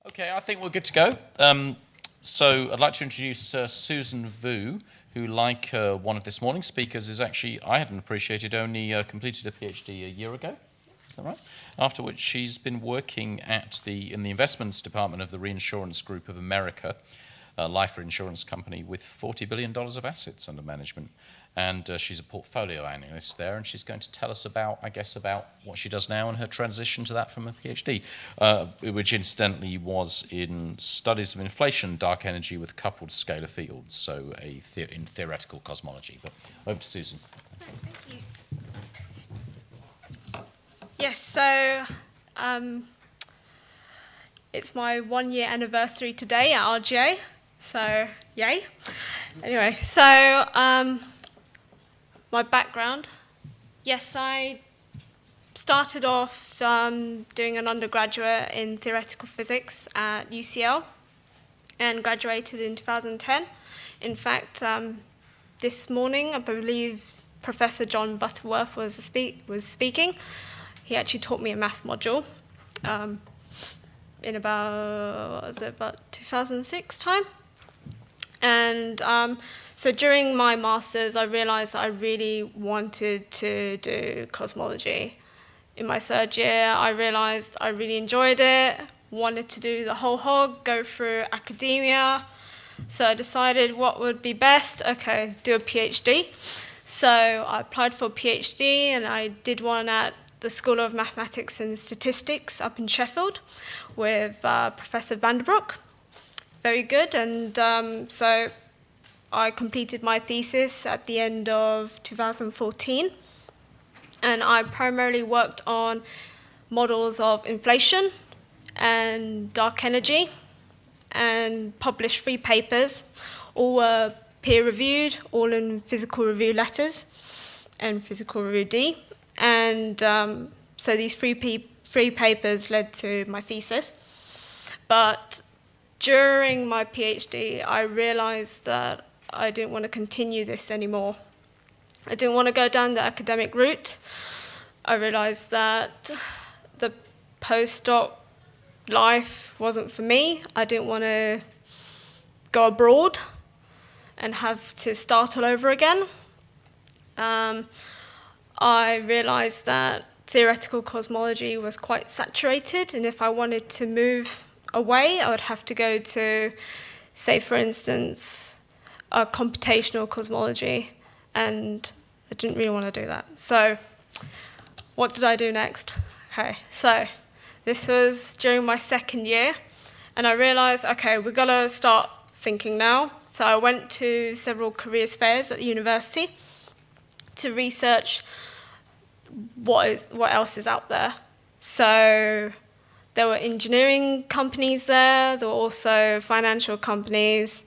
Okay, I think we're good to go. So I'd like to introduce Susan Vu, who, like one of this morning's speakers, is actually, I hadn't appreciated, only completed a PhD a year ago. Is that right? After which she's been working in the investments department of the Reinsurance Group of America, a life insurance company with $40 billion of assets under management. And she's a portfolio analyst there, and she's going to tell us about what she does now and her transition to that from a PhD, which incidentally was in studies of inflation, dark energy with coupled scalar fields, so in theoretical cosmology. But over to Susan. Thank you. Yes, so it's my 1 year anniversary today at RGA, so yay. Anyway, so my background. Yes, I started off doing an undergraduate in theoretical physics at UCL and graduated in 2010. In fact, this morning, I believe Professor John Butterworth was speaking. He actually taught me a maths module in about 2006 time. And so during my master's, I realized I really wanted to do cosmology. In my third year, I realized I really enjoyed it, wanted to do the whole hog, go through academia. So I decided what would be best. Okay, do a PhD. So I applied for a PhD, and I did one at the School of Mathematics and Statistics up in Sheffield with Professor Vanderbroek. Very good, and so I completed my thesis at the end of 2014, and I primarily worked on models of inflation and dark energy, and published 3 papers. All were peer-reviewed, all in Physical Review Letters and Physical Review D, and so these three papers led to my thesis. But during my PhD, I realized that I didn't want to continue this anymore. I didn't want to go down the academic route. I realized that the postdoc life wasn't for me. I didn't want to go abroad and have to start all over again. I realized that theoretical cosmology was quite saturated, and if I wanted to move away, I would have to go to, say, for instance, computational cosmology, and I didn't really want to do that. So what did I do next? Okay, so this was during my second year, and I realized, okay, we've got to start thinking now. So I went to several careers fairs at the university to research what else is out there. So there were engineering companies there were also financial companies,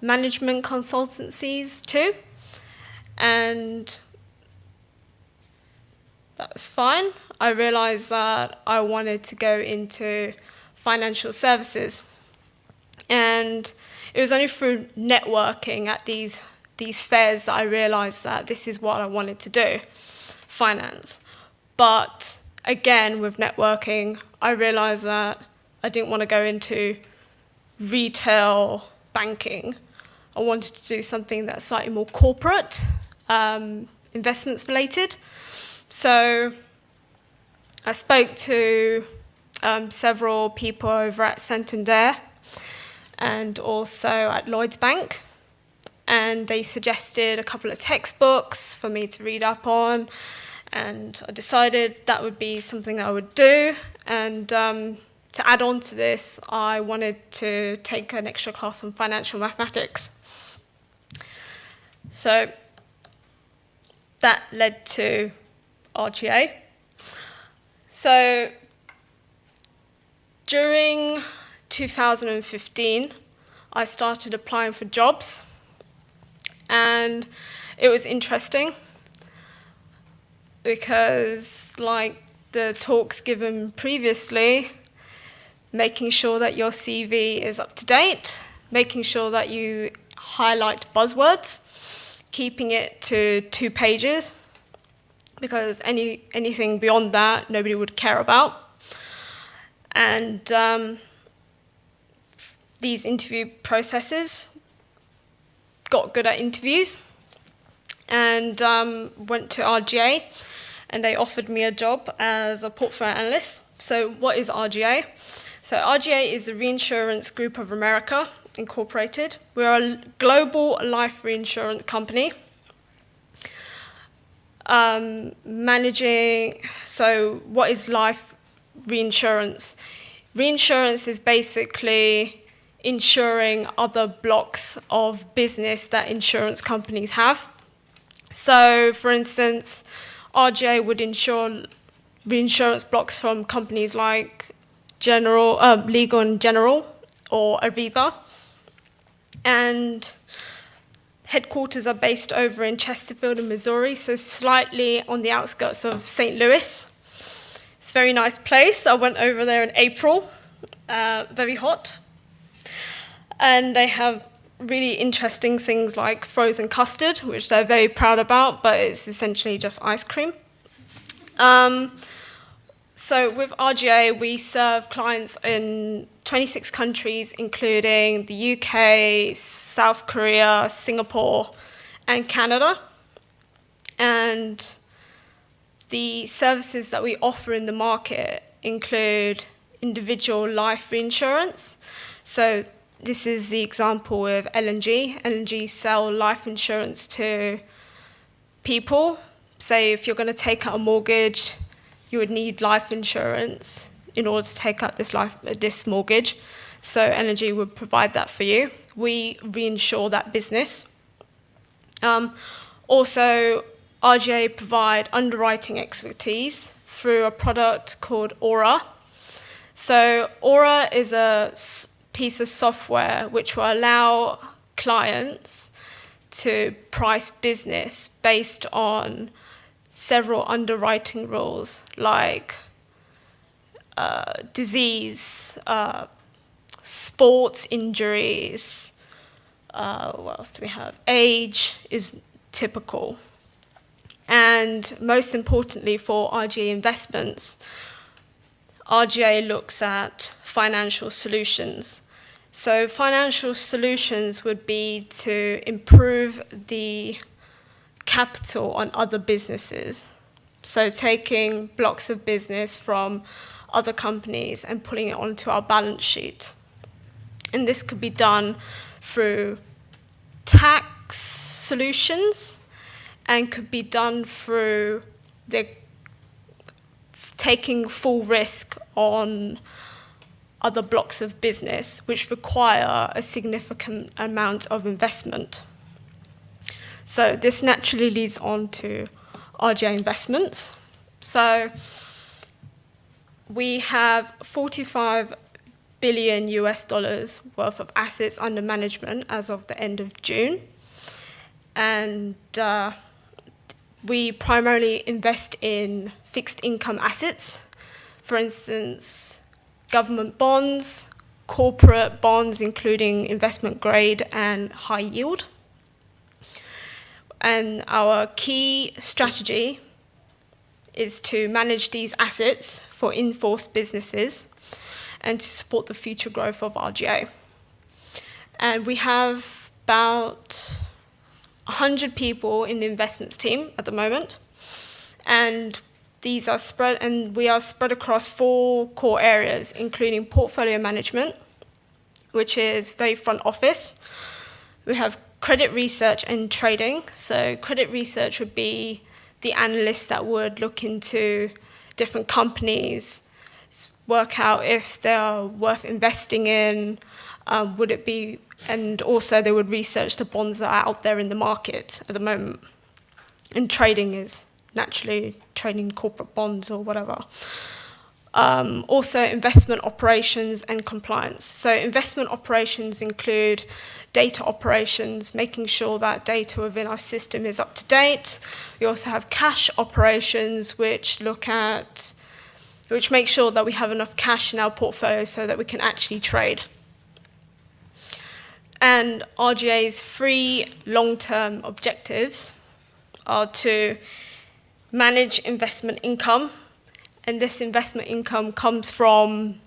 management consultancies too, and that was fine. I realized that I wanted to go into financial services, and it was only through networking at these fairs that I realized that this is what I wanted to do, finance. But again, with networking, I realized that I didn't want to go into retail banking. I wanted to do something that's slightly more corporate, investments related. So I spoke to several people over at Santander and also at Lloyds Bank, and they suggested a couple of textbooks for me to read up on, and I decided that would be something I would do. And to add on to this, I wanted to take an extra class on financial mathematics. So that led to RGA. So during 2015, I started applying for jobs, and it was interesting because, like the talks given previously, making sure that your CV is up to date, making sure that you highlight buzzwords, keeping it to 2 pages, because anything beyond that nobody would care about. And these interview processes, got good at interviews, and went to RGA, and they offered me a job as a portfolio analyst. So what is RGA? So RGA is the Reinsurance Group of America, Incorporated. We're a global life reinsurance company. So what is life reinsurance? Reinsurance is basically insuring other blocks of business that insurance companies have. So, for instance, RGA would insure reinsurance blocks from companies like Legal and General or Aviva. And headquarters are based over in Chesterfield in Missouri, so slightly on the outskirts of St. Louis. It's a very nice place. I went over there in April, very hot. And they have really interesting things like frozen custard, which they're very proud about, but it's essentially just ice cream. So with RGA, we serve clients in 26 countries, including the UK, South Korea, Singapore, and Canada. And the services that we offer in the market include individual life reinsurance. So this is the example with L&G. L&G sell life insurance to people. Say if you're going to take out a mortgage, you would need life insurance in order to take out this mortgage. So L&G would provide that for you. We reinsure that business. Also, RGA provide underwriting expertise through a product called Aura. So Aura is a piece of software which will allow clients to price business based on several underwriting rules like disease, sports injuries, what else do we have? Age is typical. And most importantly for RGA investments, RGA looks at financial solutions. So financial solutions would be to improve the capital on other businesses. So taking blocks of business from other companies and putting it onto our balance sheet. And this could be done through tax solutions and could be done through taking full risk on other blocks of business which require a significant amount of investment. So this naturally leads on to RGA investments. So we have 45 billion US dollars worth of assets under management as of the end of June. And we primarily invest in fixed income assets. For instance, government bonds, corporate bonds, including investment grade and high yield. And our key strategy is to manage these assets for in-force businesses and to support the future growth of RGA. And we have about 100 people in the investments team at the moment. And these are spread, and we are spread across 4 core areas, including portfolio management, which is very front office. We have credit research and trading. So credit research would be the analysts that would look into different companies, work out if they are worth investing in, and also they would research the bonds that are out there in the market at the moment. And trading is naturally trading corporate bonds or whatever. Also investment operations and compliance. So investment operations include data operations, making sure that data within our system is up to date. We also have cash operations, which make sure that we have enough cash in our portfolio so that we can actually trade. And RGA's 3 long-term objectives are to manage investment income, and this investment income comes from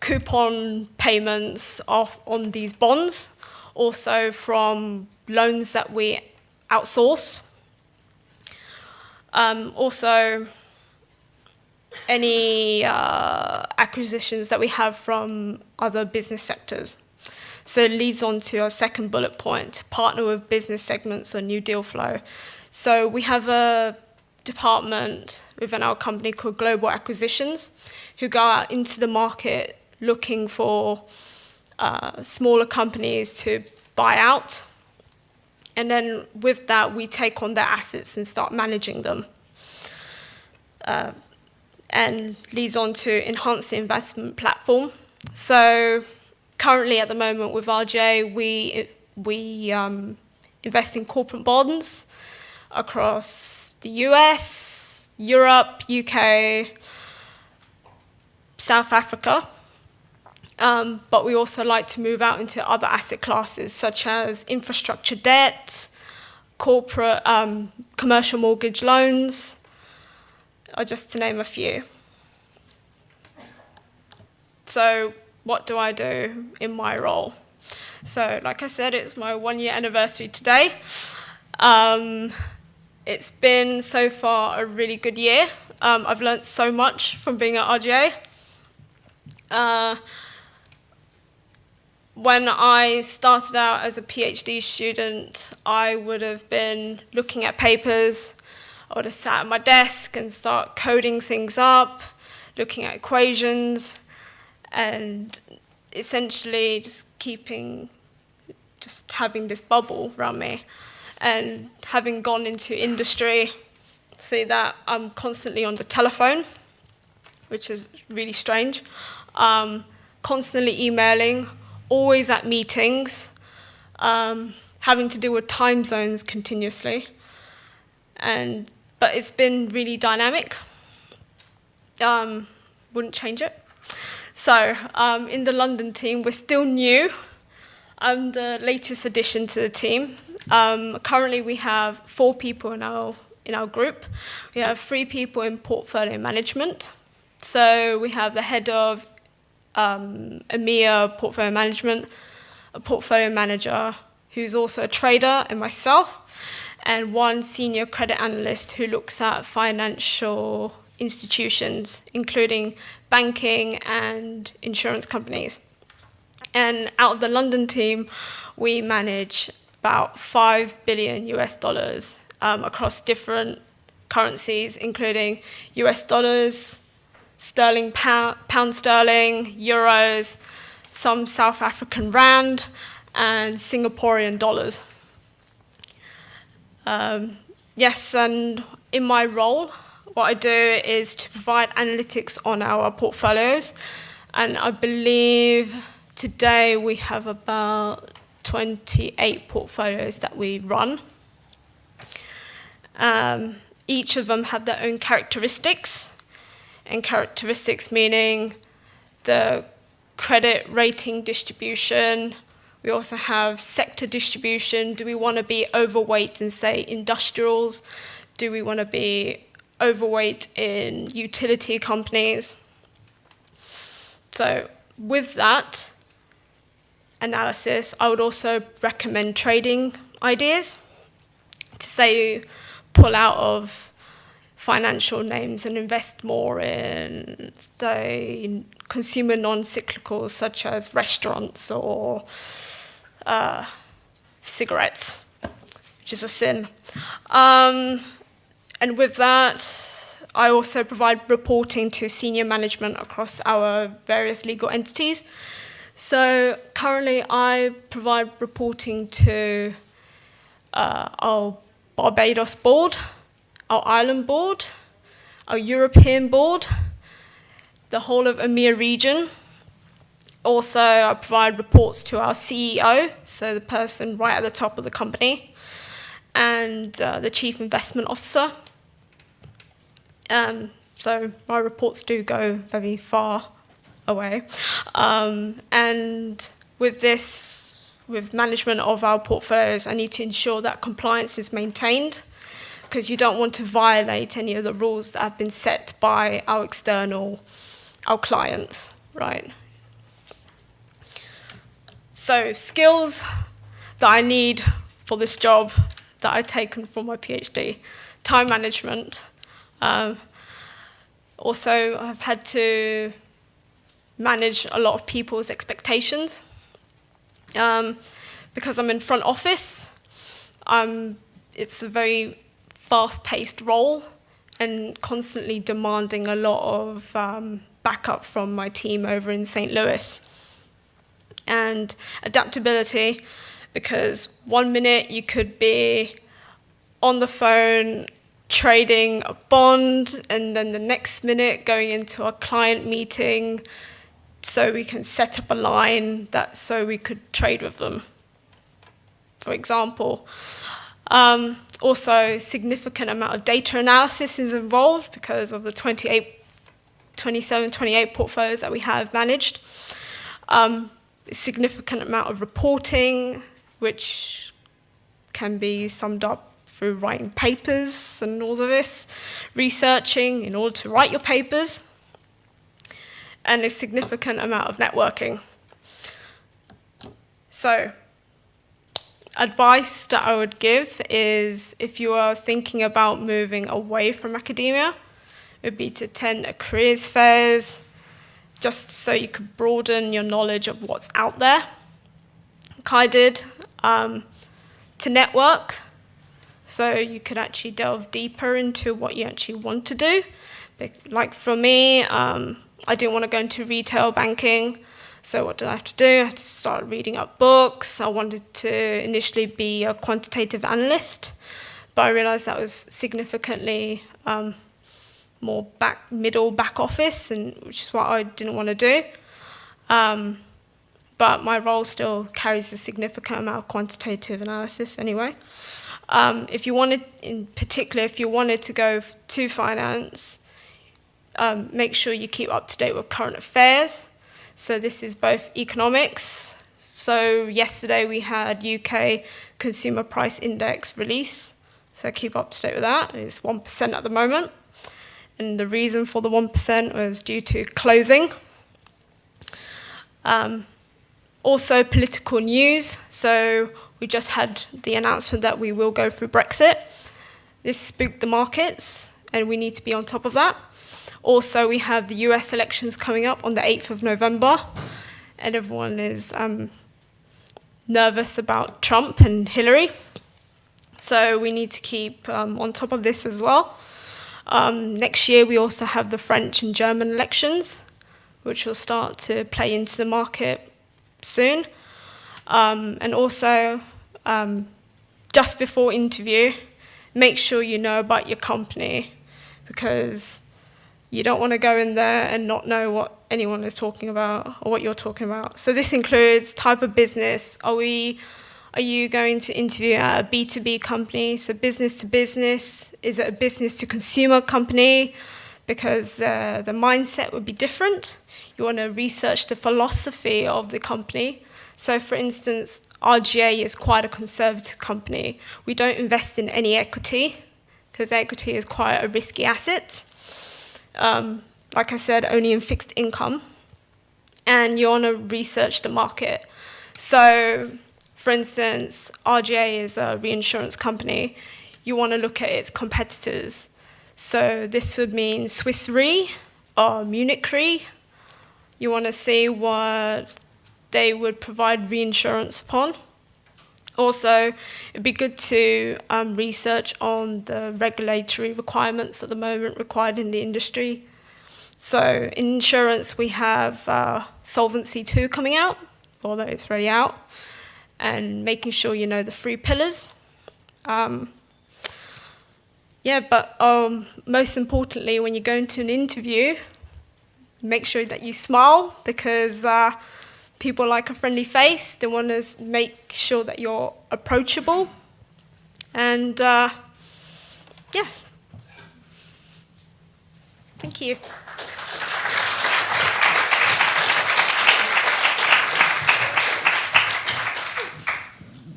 coupon payments on these bonds, also from loans that we outsource. Also, any acquisitions that we have from other business sectors. So it leads on to our second bullet point, partner with business segments on new deal flow. So we have a department within our company called Global Acquisitions who go out into the market looking for smaller companies to buy out. And then with that, we take on their assets and start managing them. And leads on to enhance the investment platform. So currently at the moment with RJ, we invest in corporate bonds across the US, Europe, UK, South Africa. But we also like to move out into other asset classes such as infrastructure debt, corporate commercial mortgage loans, just to name a few. So what do I do in my role? So like I said, it's my 1-year anniversary today. It's been so far a really good year. I've learned so much from being at RGA. When I started out as a PhD student, I would have been looking at papers. I would have sat at my desk and start coding things up, looking at equations, and essentially just having this bubble around me. And having gone into industry, see that I'm constantly on the telephone, which is really strange, constantly emailing, always at meetings, having to deal with time zones continuously. But it's been really dynamic. Wouldn't change it. So in the London team, we're still new. I'm the latest addition to the team. Currently, we have 4 people in our group. We have 3 people in portfolio management. So we have the head of EMEA portfolio management, a portfolio manager who's also a trader, and myself, and 1 senior credit analyst who looks at financial institutions, including banking and insurance companies. And out of the London team, we manage about $5 billion across different currencies, including US dollars, sterling, pound sterling, euros, some South African rand, and Singaporean dollars. Yes, and in my role, what I do is to provide analytics on our portfolios, and I believe today we have about 28 portfolios that we run. Each of them have their own characteristics, and characteristics meaning the credit rating distribution. We also have sector distribution. Do we want to be overweight in, say, industrials? Do we want to be overweight in utility companies? So with that analysis, I would also recommend trading ideas to say pull out of financial names and invest more in, say, consumer non-cyclicals such as restaurants or cigarettes, which is a sin. And with that, I also provide reporting to senior management across our various legal entities. So currently I provide reporting to our Barbados board, our Ireland board, our European board, the whole of EMEA region. Also, I provide reports to our CEO, so the person right at the top of the company, and the Chief Investment Officer. So my reports do go very far away. And with this, with management of our portfolios, I need to ensure that compliance is maintained, because you don't want to violate any of the rules that have been set by our clients, right? So skills that I need for this job that I've taken from my PhD: time management. Also, I've had to manage a lot of people's expectations. Because I'm in front office, it's a very fast-paced role and constantly demanding a lot of backup from my team over in St. Louis. And adaptability, because 1 minute you could be on the phone trading a bond, and then the next minute going into a client meeting so we can set up a line so we could trade with them, for example. Also, significant amount of data analysis is involved because of the 27, 28 portfolios that we have managed. Significant amount of reporting, which can be summed up through writing papers and all of this, researching in order to write your papers, and a significant amount of networking. So, advice that I would give is, if you are thinking about moving away from academia, it would be to attend a careers fairs, just so you could broaden your knowledge of what's out there, like I did, to network, so you could actually delve deeper into what you actually want to do. Like for me, I didn't want to go into retail banking, so what did I have to do? I had to start reading up books. I wanted to initially be a quantitative analyst, but I realized that was significantly more middle back office, and which is what I didn't want to do. But my role still carries a significant amount of quantitative analysis anyway. If you wanted, in particular, if you wanted to go to finance, make sure you keep up to date with current affairs. So this is both economics. So yesterday we had UK Consumer Price Index release. So keep up to date with that. It's 1% at the moment. And the reason for the 1% was due to clothing. Also political news. So we just had the announcement that we will go through Brexit. This spooked the markets, and we need to be on top of that. Also, we have the US elections coming up on the 8th of November, and everyone is nervous about Trump and Hillary. So we need to keep on top of this as well. Next year, we also have the French and German elections, which will start to play into the market soon. And also, just before interview, make sure you know about your company, because you don't want to go in there and not know what anyone is talking about or what you're talking about. So this includes type of business. Are you going to interview at a B2B company, so business to business? Is it a business to consumer company? Because the mindset would be different. You want to research the philosophy of the company. So for instance, RGA is quite a conservative company. We don't invest in any equity, because equity is quite a risky asset. Like I said, only in fixed income. And you want to research the market. So, for instance, RGA is a reinsurance company. You want to look at its competitors. So this would mean Swiss Re or Munich Re. You want to see what they would provide reinsurance upon. Also, it'd be good to research on the regulatory requirements at the moment required in the industry. So in insurance, we have Solvency II coming out, although it's already out, and making sure you know the 3 pillars. But most importantly, when you go into an interview, make sure that you smile, because people like a friendly face. They want to make sure that you're approachable. And yes. Thank you.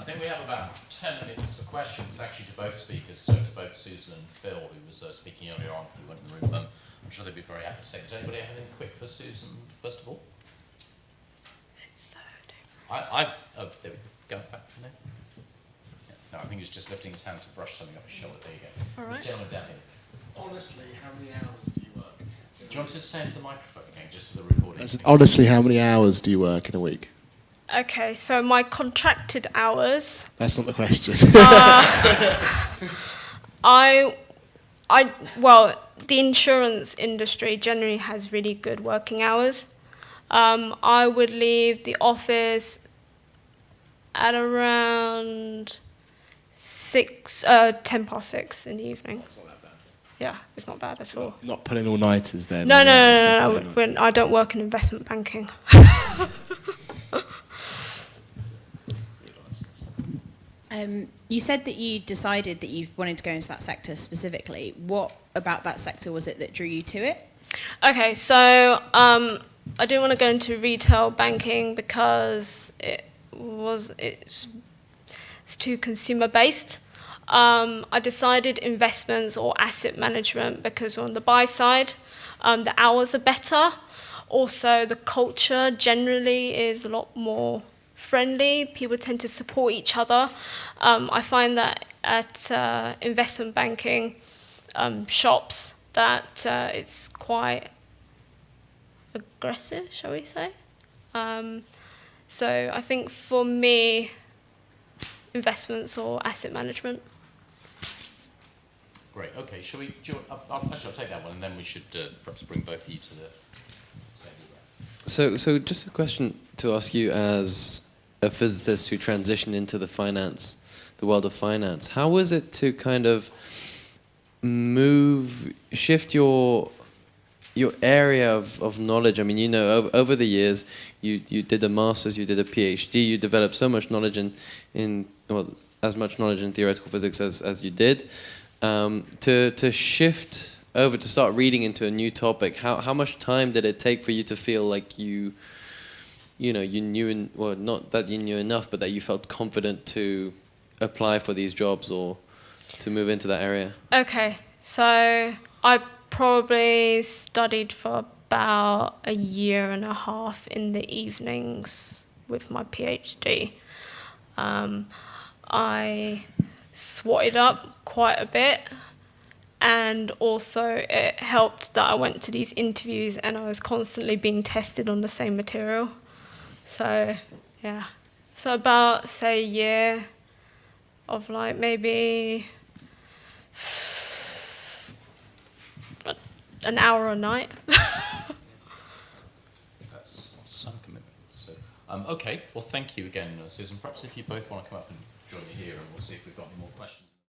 I think we have about 10 minutes for questions, actually, to both speakers, so to both Susan and Phil, who was speaking earlier on, who went in the room. I'm sure they'd be very happy to say. Does anybody have anything quick for Susan, first of all? Oh, there we go. Go back. No? Yeah. No, I think he was just lifting his hand to brush something off his shoulder. There you go. All This right. gentleman down here. Honestly, how many hours do you work? Do you want to say into the microphone again, just for the recording? Honestly, how many hours do you work in a week? Okay, so my contracted hours. That's not the question. Well, the insurance industry generally has really good working hours. I would leave the office at around 10 past 6 in the evening. It's not that bad. Yeah, it's not bad at all. Not putting all-nighters then? No, or no, no, Saturday no, night? no. I don't work in investment banking. You said that you decided that you wanted to go into that sector specifically. What about that sector was it that drew you to it? Okay, so I didn't want to go into retail banking because it's too consumer based. I decided investments or asset management because we're on the buy side. The hours are better. Also, the culture generally is a lot more friendly. People tend to support each other. I find that at investment banking shops that it's quite aggressive, shall we say. So I think for me, investments or asset management. Great. Okay. Shall we? Actually, I'll take that one, and then we should perhaps bring both of you to the table. So just a question to ask you as a physicist who transitioned into the world of finance. How was it to kind of shift your area of knowledge? I mean, you know, over the years, you did a master's, you did a PhD, you developed so much knowledge as much knowledge in theoretical physics as you did. To shift over to start reading into a new topic, how much time did it take for you to feel like you knew, well, not that you knew enough, but that you felt confident to apply for these jobs or to move into that area? Okay, so I probably studied for about a year and a half in the evenings with my PhD. I swatted up quite a bit, and also it helped that I went to these interviews and I was constantly being tested on the same material. So, yeah. So about, say, a year of like maybe an hour a night. That's some commitment. So, okay. Well, thank you again, Susan. Perhaps if you both want to come up and join me here, and we'll see if we've got any more questions.